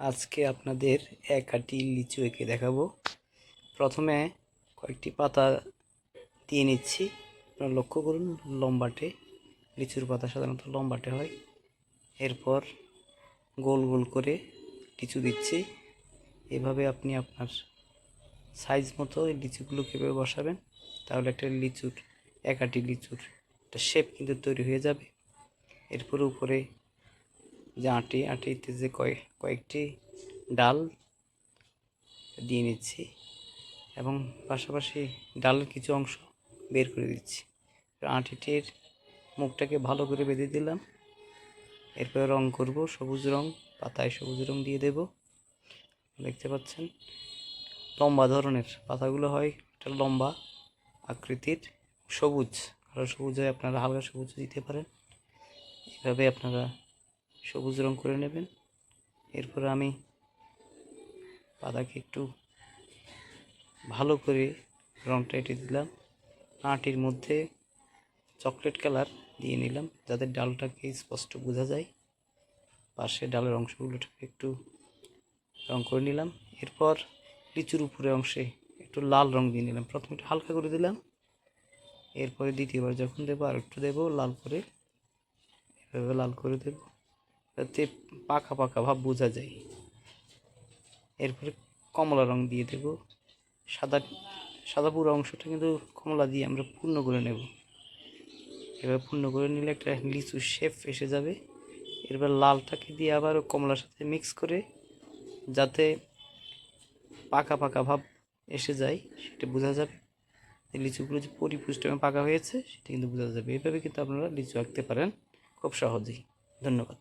আজকে আপনাদের এক আটি লিচু এঁকে দেখাবো। প্রথমে কয়েকটি পাতা দিয়ে নিচ্ছি। আপনারা লক্ষ্য করুন, লম্বাটে লিচুর পাতা সাধারণত লম্বাটে হয়। এরপর গোল গোল করে লিচু দিচ্ছি। এভাবে আপনি আপনার সাইজ মতো এই লিচুগুলো কীভাবে বসাবেন, তাহলে একটা লিচুর এক আটি লিচুর একটা শেপ কিন্তু তৈরি হয়ে যাবে। এরপর উপরে যে আটিতে যে কয়েকটি ডাল দিয়ে নিচ্ছি এবং পাশাপাশি ডালের কিছু অংশ বের করে দিচ্ছি। আটিটির মুখটাকে ভালো করে বেঁধে দিলাম। এরপর রং করব, সবুজ রং, পাতায় সবুজ রং দিয়ে দেব। দেখতে পাচ্ছেন লম্বা ধরনের পাতাগুলো হয়, একটা লম্বা আকৃতির, সবুজ, কারো সবুজ হয়, আপনারা হালকা সবুজ দিতে পারেন। এভাবে আপনারা সবুজ রং করে নেবেন। এরপর আমি পাতাকে একটু ভালো করে রংটা এঁটে দিলাম। আটির মধ্যে চকলেট কালার দিয়ে নিলাম যাতে ডালটাকে স্পষ্ট বোঝা যায়। পাশে ডালের অংশগুলোটাকে একটু রং করে নিলাম। এরপর লিচুর উপরে অংশে একটু লাল রং দিয়ে নিলাম। প্রথমে একটু হালকা করে দিলাম, এরপরে দ্বিতীয়বার যখন দেবো আর একটু দেবো লাল করে, এভাবে লাল করে দেবো যাতে পাকা পাকা ভাব বোঝা যায়। এরপরে কমলা রং দিয়ে দেব। সাদা পুরো অংশটা কিন্তু কমলা দিয়ে আমরা পূর্ণ করে নেব। এবার পূর্ণ করে নিলে একটা লিচু শেপ এসে যাবে। এরপর লালটাকে দিয়ে আবার কমলার সাথে মিক্স করে যাতে পাকা পাকা ভাব এসে যায় সেটা বোঝা যাবে। লিচুগুলো যে পরিপুষ্ট এবং পাকা হয়েছে সেটা কিন্তু বোঝা যাবে। এভাবে কিন্তু আপনারা লিচু আঁকতে পারেন খুব সহজেই। ধন্যবাদ।